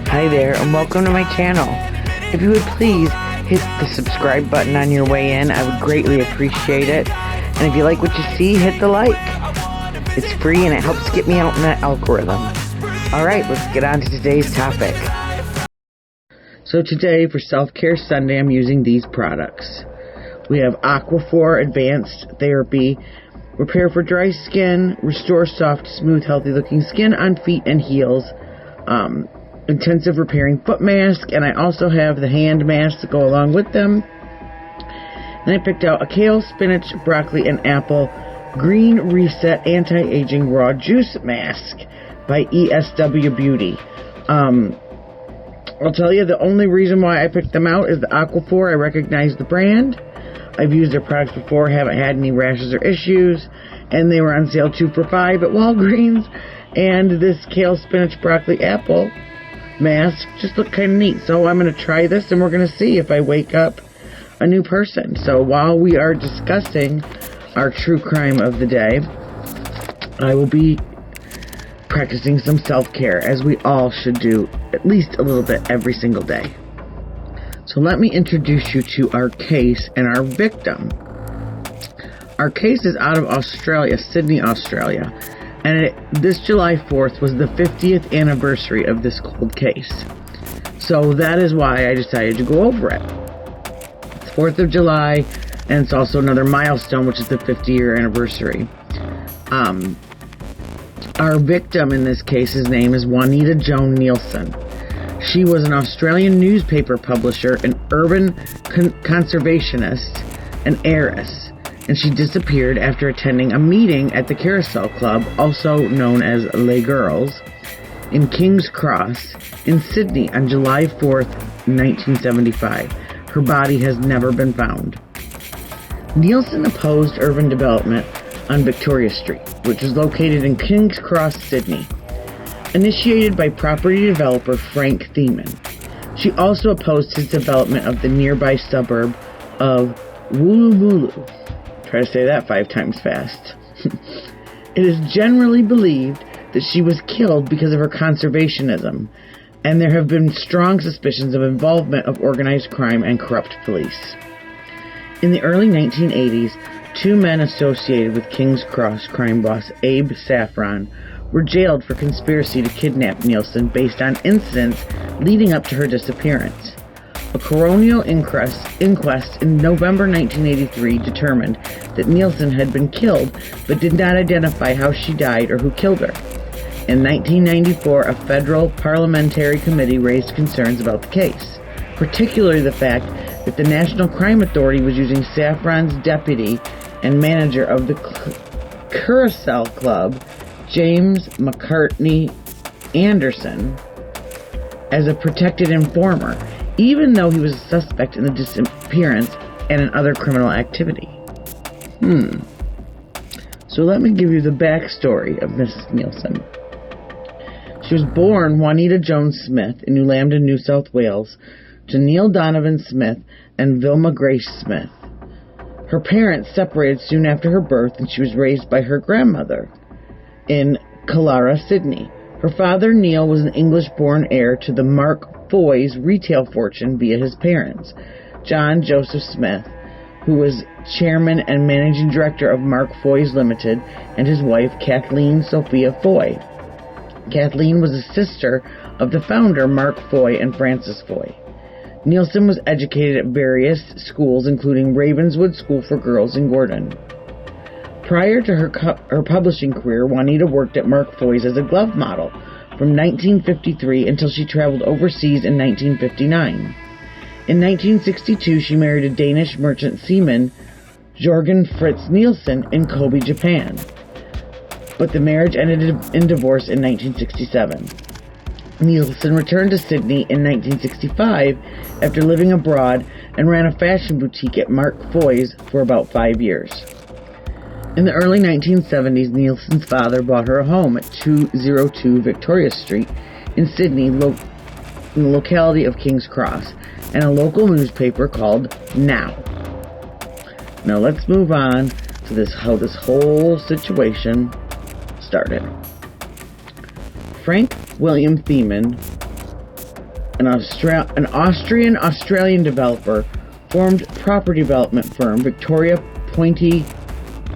Hi there, and welcome to my channel. If you would please hit the subscribe button on your way in, I would greatly appreciate it. And if you like what you see, hit the like. It's free and it helps get me out in that algorithm. Alright, let's get on to today's topic. So today, for Self-Care Sunday, I'm using these products. We have Aquaphor Advanced Therapy, Repair for Dry Skin, Restore Soft, Smooth, Healthy Looking Skin on Feet and Heels, Intensive Repairing Foot Mask, and I also have the hand masks that go along with them. And I picked out a kale, spinach, broccoli, and apple Green Reset Anti-Aging Raw Juice Mask by ESW Beauty. I'll tell you, the only reason why I picked them out is the Aquaphor. I recognize the brand. I've used their products before, haven't had any rashes or issues, and they were on sale 2 for $5 at Walgreens. And this kale, spinach, broccoli, apple mask just looked kind of neat. So I'm going to try this, and we're going to see if I wake up a new person. So while we are discussing our true crime of the day, I will be practicing some self-care, as we all should do at least a little bit every single day. So let me introduce you to our case and our victim. Our case is out of Australia, Sydney, Australia. And this July 4th was the 50th anniversary of this cold case. So that is why I decided to go over it. It's 4th of July, and it's also another milestone, which is the 50-year anniversary. Our victim in this case's name is Juanita Joan Nielson. She was an Australian newspaper publisher, an urban conservationist, an heiress, and she disappeared after attending a meeting at the Carousel Club, also known as Les Girls, in King's Cross in Sydney on July 4th, 1975. Her body has never been found. Nielson opposed urban development on Victoria Street, which is located in King's Cross, Sydney, initiated by property developer Frank Thiemann. She also opposed his development of the nearby suburb of LOLOLOL. Try to say that 5 times fast. It is generally believed that she was killed because of her conservationism, and there have been strong suspicions of involvement of organized crime and corrupt police. In the early 1980s, 2 men associated with King's Cross crime boss Abe Saffron were jailed for conspiracy to kidnap Nielson based on incidents leading up to her disappearance. A coronial inquest in November 1983 determined that Nielson had been killed, but did not identify how she died or who killed her. In 1994, a federal parliamentary committee raised concerns about the case, particularly the fact that the National Crime Authority was using Saffron's deputy and manager of the Carousel Club, James McCartney Anderson, as a protected informer, even though he was a suspect in the disappearance and in other criminal activity. So let me give you the backstory of Mrs. Nielson. She was born Juanita Joan Smith in New Lambton, New South Wales, to Neil Donovan Smith and Vilma Grace Smith. Her parents separated soon after her birth, and she was raised by her grandmother in Killara, Sydney. Her father, Neil, was an English-born heir to the Mark Foy's retail fortune via his parents, John Joseph Smith, who was chairman and managing director of Mark Foy's Limited, and his wife, Kathleen Sophia Foy. Kathleen was a sister of the founder, Mark Foy and Frances Foy. Nielson was educated at various schools, including Ravenswood School for Girls in Gordon. Prior to her publishing career, Juanita worked at Mark Foy's as a glove model from 1953 until she traveled overseas in 1959. In 1962, she married a Danish merchant seaman, Jorgen Fritz Nielsen, in Kobe, Japan. But the marriage ended in divorce in 1967. Nielsen returned to Sydney in 1965 after living abroad and ran a fashion boutique at Mark Foy's for about 5 years. In the early 1970s, Nielsen's father bought her a home at 202 Victoria Street in Sydney, in the locality of King's Cross, and a local newspaper called Now. Now let's move on to how this whole situation started. Frank William Thiemann an Austrian-Australian developer, formed property development firm Victoria Pointy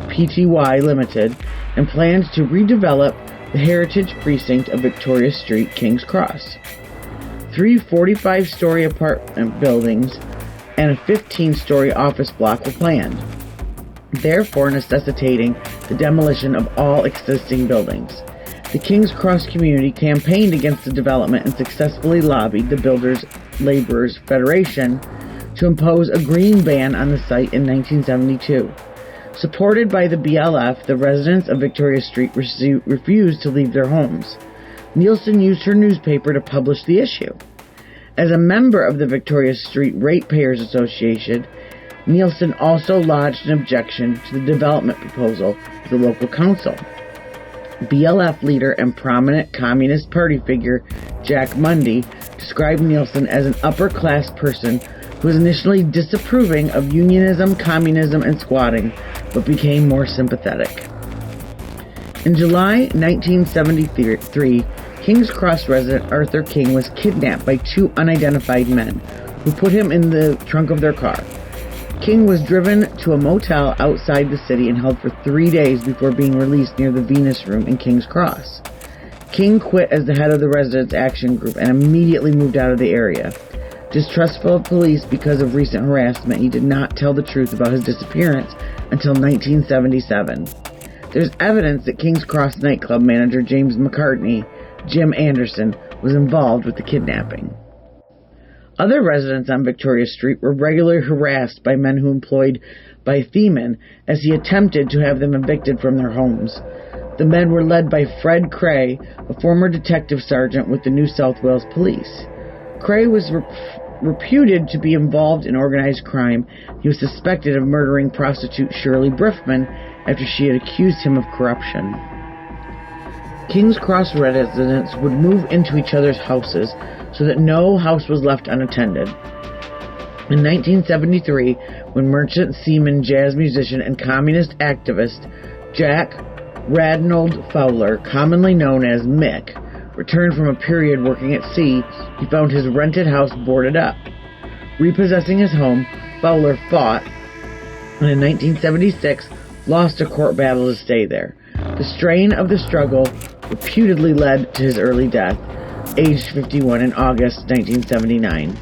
Pty Limited and planned to redevelop the heritage precinct of Victoria Street, King's Cross. 3 45-story apartment buildings and a 15-story office block were planned, therefore necessitating the demolition of all existing buildings. The King's Cross community campaigned against the development and successfully lobbied the Builders Laborers Federation to impose a green ban on the site in 1972. Supported by the BLF, the residents of Victoria Street refused to leave their homes. Nielson used her newspaper to publish the issue. As a member of the Victoria Street Ratepayers Association, Nielson also lodged an objection to the development proposal with the local council. BLF leader and prominent Communist Party figure Jack Mundy described Nielson as an upper-class person who was initially disapproving of unionism, communism, and squatting, but became more sympathetic. In July 1973, King's Cross resident Arthur King was kidnapped by 2 unidentified men, who put him in the trunk of their car. King was driven to a motel outside the city and held for 3 days before being released near the Venus Room in King's Cross. King quit as the head of the Residents Action Group and immediately moved out of the area. Distrustful of police because of recent harassment, he did not tell the truth about his disappearance until 1977. There's evidence that King's Cross nightclub manager James McCartney, Jim Anderson, was involved with the kidnapping. Other residents on Victoria Street were regularly harassed by men who employed by Thiemann as he attempted to have them evicted from their homes. The men were led by Fred Cray, a former detective sergeant with the New South Wales Police. Cray was reputed to be involved in organized crime. He was suspected of murdering prostitute Shirley Briffman after she had accused him of corruption. King's Cross residents would move into each other's houses so that no house was left unattended. In 1973, when merchant seaman, jazz musician, and communist activist Jack Radnold Fowler, commonly known as Mick, returned from a period working at sea, he found his rented house boarded up. Repossessing his home, Fowler fought, and in 1976 lost a court battle to stay there. The strain of the struggle reputedly led to his early death, aged 51, in August 1979.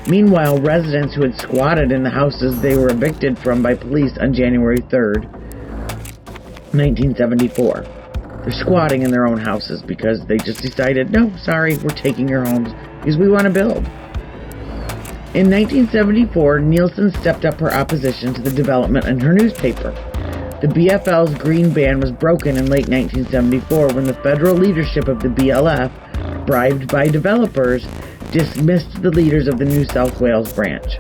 Meanwhile, residents who had squatted in the houses they were evicted from by police on January 3rd, 1974. They're squatting in their own houses because they just decided, no, sorry, we're taking your homes because we want to build. In 1974, Nielson stepped up her opposition to the development in her newspaper. The BFL's green ban was broken in late 1974 when the federal leadership of the BLF, bribed by developers, dismissed the leaders of the New South Wales branch.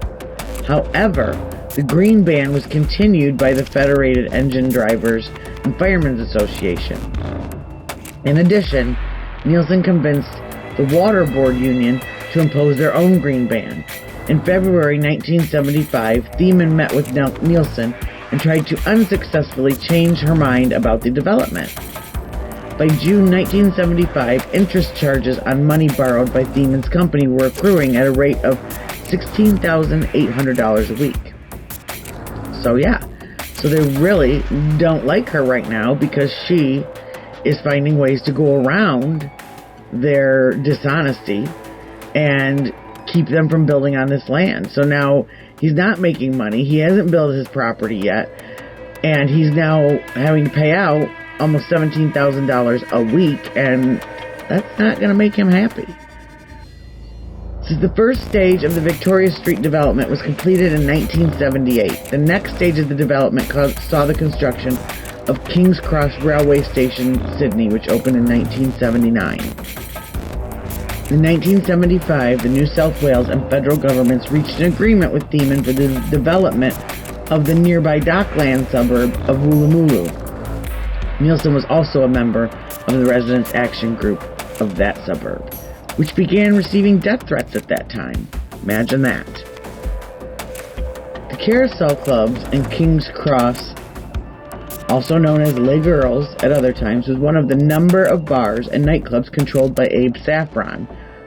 However, the green ban was continued by the Federated Engine Drivers and Firemen's Association. In addition, Nielson convinced the Water Board Union to impose their own green ban. In February 1975, Thiemann met with Nielson and tried to unsuccessfully change her mind about the development. By June 1975, interest charges on money borrowed by Thiemann's company were accruing at a rate of $16,800 a week. So they really don't like her right now because she is finding ways to go around their dishonesty and keep them from building on this land. So now he's not making money. He hasn't built his property yet. And he's now having to pay out almost $17,000 a week. And that's not going to make him happy. So the first stage of the Victoria Street development was completed in 1978. The next stage of the development saw the construction of King's Cross Railway Station, Sydney, which opened in 1979. In 1975, the New South Wales and federal governments reached an agreement with Thiemann for the development of the nearby Dockland suburb of Woolloomooloo. Nielson was also a member of the Residents' Action Group of that suburb, which began receiving death threats at that time. Imagine that. The Carousel Clubs in King's Cross, also known as Les Girls at other times, was one of the number of bars and nightclubs controlled by Abe Saffron,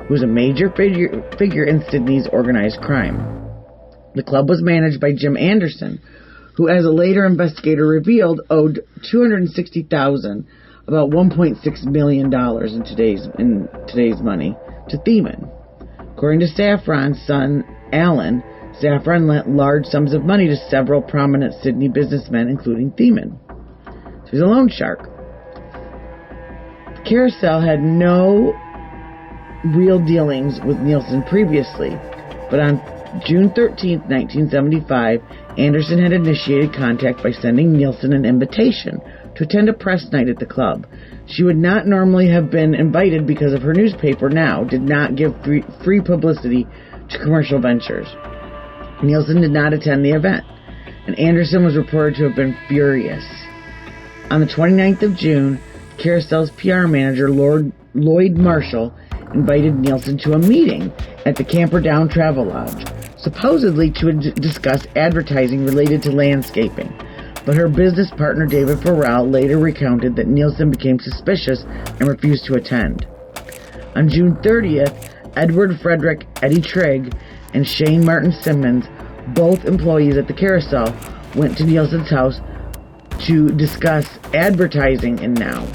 who was a major figure in Sydney's organized crime. The club was managed by Jim Anderson, who, as a later investigator revealed, owed $260,000, about $1.6 million in today's money, to Thiemann. According to Safran's son, Alan, Safran lent large sums of money to several prominent Sydney businessmen, including Thiemann. So he's a loan shark. The Carousel had no real dealings with Nielson previously, but on June 13, 1975, Anderson had initiated contact by sending Nielson an invitation to attend a press night at the club. She would not normally have been invited because of her newspaper now did not give free publicity to commercial ventures. Nielson did not attend the event, and Anderson was reported to have been furious. On the 29th of June, Carousel's PR manager, Lloyd Marshall, invited Nielson to a meeting at the Camperdown Travel Lodge, supposedly to discuss advertising related to landscaping. But her business partner, David Farrell, later recounted that Nielson became suspicious and refused to attend. On June 30th, Edward Frederick Eddie Trigg and Shane Martin Simmons, both employees at the Carousel, went to Nielson's house to discuss advertising in Now.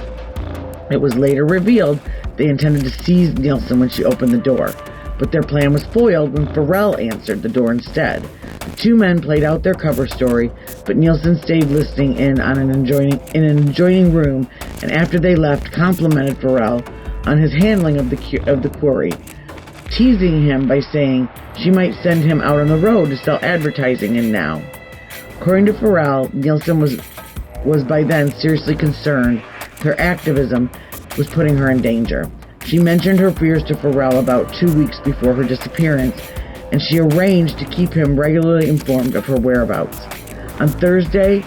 It was later revealed they intended to seize Nielson when she opened the door, but their plan was foiled when Farrell answered the door instead. The two men played out their cover story, but Nielson stayed listening in on an adjoining room, and after they left, complimented Farrell on his handling of the query, teasing him by saying she might send him out on the road to sell advertising in Now. According to Farrell, Nielson was by then seriously concerned her activism was putting her in danger. She mentioned her fears to Farrell about 2 weeks before her disappearance, and she arranged to keep him regularly informed of her whereabouts. On Thursday,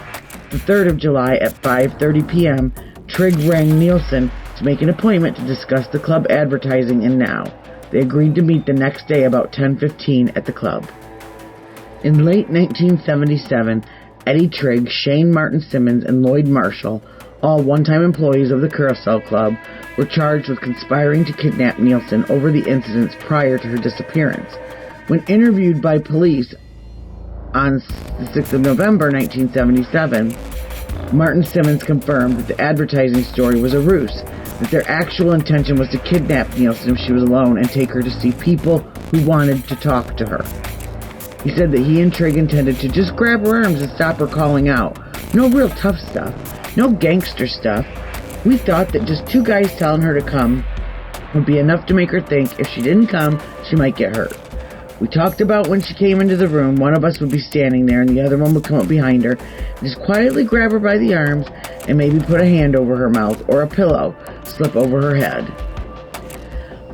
the 3rd of July at 5:30 p.m., Trigg rang Nielson to make an appointment to discuss the club advertising in Now. They agreed to meet the next day about 10:15 at the club. In late 1977, Eddie Trigg, Shane Martin Simmons, and Lloyd Marshall, all one-time employees of the Carousel Club, were charged with conspiring to kidnap Nielson over the incidents prior to her disappearance. When interviewed by police on the 6th of November 1977, Martin Simmons confirmed that the advertising story was a ruse, that their actual intention was to kidnap Nielson if she was alone and take her to see people who wanted to talk to her. He said that he and Trigg intended to just grab her arms and stop her calling out. No real tough stuff. No gangster stuff. We thought that just two guys telling her to come would be enough to make her think if she didn't come, she might get hurt. We talked about when she came into the room, one of us would be standing there and the other one would come up behind her and just quietly grab her by the arms and maybe put a hand over her mouth or a pillow slip over her head.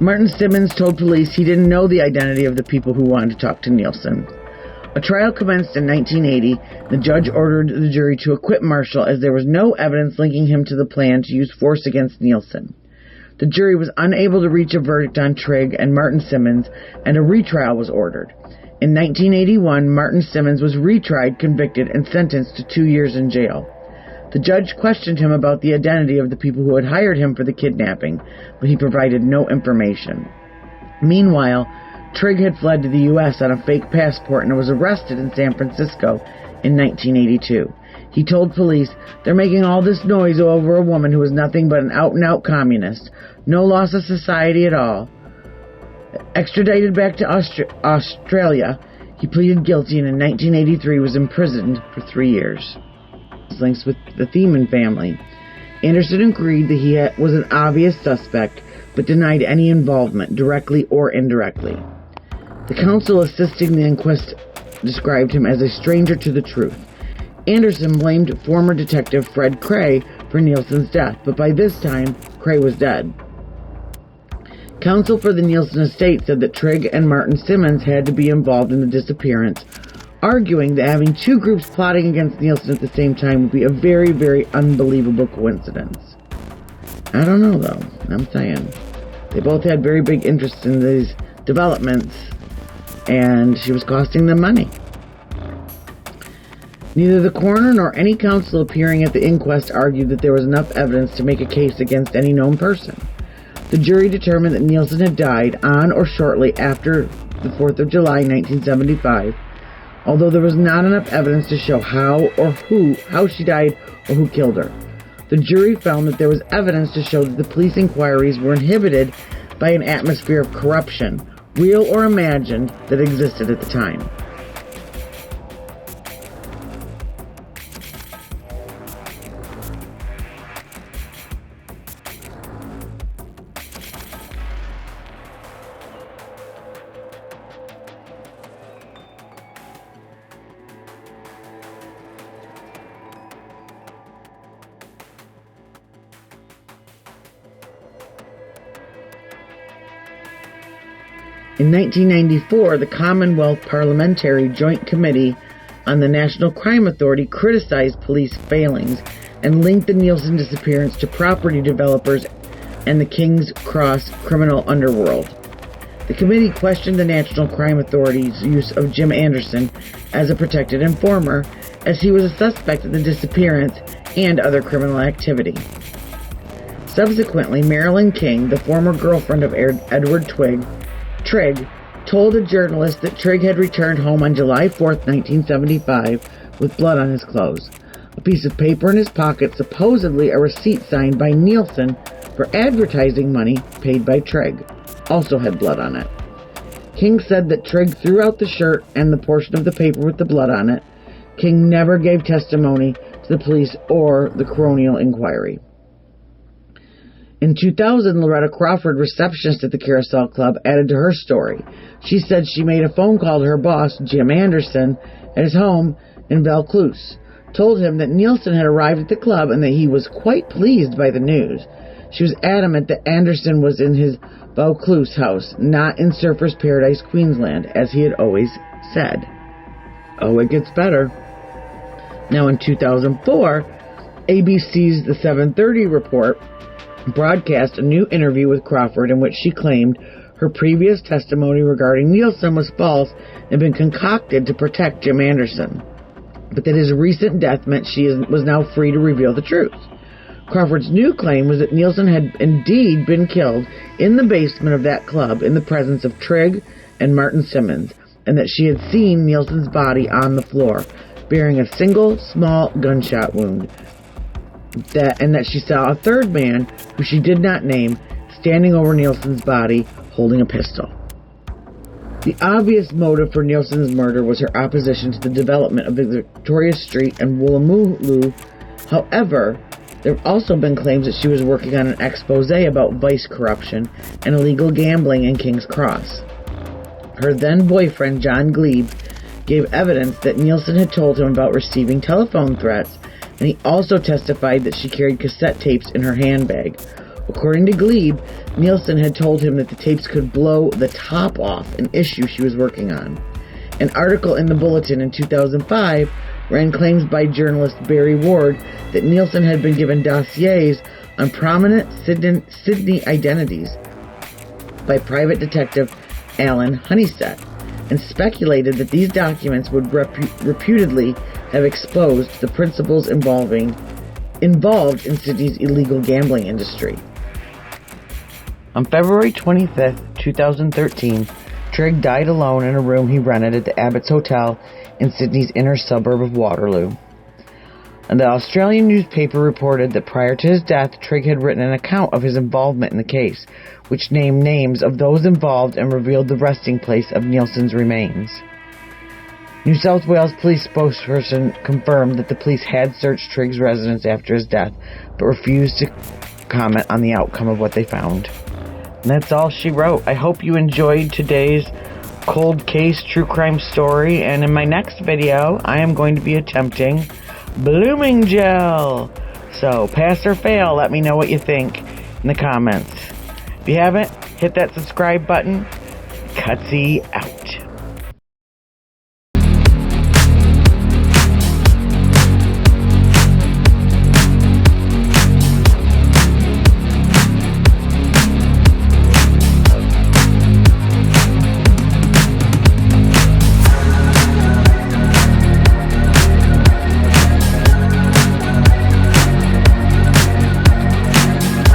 Martin Simmons told police he didn't know the identity of the people who wanted to talk to Nielson. A trial commenced in 1980. The judge ordered the jury to acquit Marshall as there was no evidence linking him to the plan to use force against Nielson. The jury was unable to reach a verdict on Trigg and Martin Simmons, and a retrial was ordered. In 1981, Martin Simmons was retried, convicted, and sentenced to 2 years in jail. The judge questioned him about the identity of the people who had hired him for the kidnapping, but he provided no information. Meanwhile, Trigg had fled to the U.S. on a fake passport and was arrested in San Francisco in 1982. He told police, "They're making all this noise over a woman who is nothing but an out-and-out communist. No loss of society at all." Extradited back to Australia, he pleaded guilty and in 1983 was imprisoned for 3 years. Links with the Thiemann family. Anderson agreed that he was an obvious suspect, but denied any involvement, directly or indirectly. The counsel assisting the inquest described him as a stranger to the truth. Anderson blamed former detective Fred Cray for Nielson's death, but by this time, Cray was dead. Counsel for the Nielson estate said that Trigg and Martin Simmons had to be involved in the disappearance, arguing that having two groups plotting against Nielson at the same time would be a very, very unbelievable coincidence. I don't know, though. I'm saying. They both had very big interests in these developments, and she was costing them money. Neither the coroner nor any counsel appearing at the inquest argued that there was enough evidence to make a case against any known person. The jury determined that Nielson had died on or shortly after the 4th of July, 1975, although there was not enough evidence to show how she died or who killed her. The jury found that there was evidence to show that the police inquiries were inhibited by an atmosphere of corruption, real or imagined, that existed at the time. In 1994, the Commonwealth Parliamentary Joint Committee on the National Crime Authority criticized police failings and linked the Nielson disappearance to property developers and the King's Cross criminal underworld. The committee questioned the National Crime Authority's use of Jim Anderson as a protected informer, as he was a suspect in the disappearance and other criminal activity. Subsequently, Marilyn King, the former girlfriend of Edward Trigg, told a journalist that Trigg had returned home on July 4, 1975, with blood on his clothes. A piece of paper in his pocket, supposedly a receipt signed by Nielson for advertising money paid by Trigg, also had blood on it. King said that Trigg threw out the shirt and the portion of the paper with the blood on it. King never gave testimony to the police or the coronial inquiry. In 2000, Loretta Crawford, receptionist at the Carousel Club, added to her story. She said she made a phone call to her boss, Jim Anderson, at his home in Vaucluse, told him that Nielsen had arrived at the club and that he was quite pleased by the news. She was adamant that Anderson was in his Vaucluse house, not in Surfers Paradise, Queensland, as he had always said. Oh, it gets better. Now, in 2004, ABC's The 730 Report broadcast a new interview with Crawford in which she claimed her previous testimony regarding Nielsen was false and had been concocted to protect Jim Anderson, but that his recent death meant she was now free to reveal the truth. Crawford's new claim was that Nielsen had indeed been killed in the basement of that club in the presence of Trigg and Martin Simmons, and that she had seen Nielsen's body on the floor, bearing a single small gunshot wound. That she saw a third man, who she did not name, standing over Nielsen's body, holding a pistol. The obvious motive for Nielsen's murder was her opposition to the development of Victoria Street and Woolloomooloo. However, there have also been claims that she was working on an expose about vice corruption and illegal gambling in King's Cross. Her then-boyfriend, John Glebe, gave evidence that Nielsen had told him about receiving telephone threats, and he also testified that she carried cassette tapes in her handbag. According to Glebe, Nielsen had told him that the tapes could blow the top off an issue she was working on. An article in the Bulletin in 2005 ran claims by journalist Barry Ward that Nielsen had been given dossiers on prominent Sydney identities by private detective Alan Honeysett, and speculated that these documents would reputedly have exposed the principals involved in Sydney's illegal gambling industry. On February 25, 2013, Trigg died alone in a room he rented at the Abbott's Hotel in Sydney's inner suburb of Waterloo. And the Australian newspaper reported that prior to his death, Trigg had written an account of his involvement in the case, which named names of those involved and revealed the resting place of Nielsen's remains. New South Wales police spokesperson confirmed that the police had searched Trigg's residence after his death, but refused to comment on the outcome of what they found. And that's all she wrote. I hope you enjoyed today's cold case true crime story, and in my next video, I am going to be attempting blooming gel. So, pass or fail, let me know what you think in the comments. If you haven't, hit that subscribe button. Cutsy out.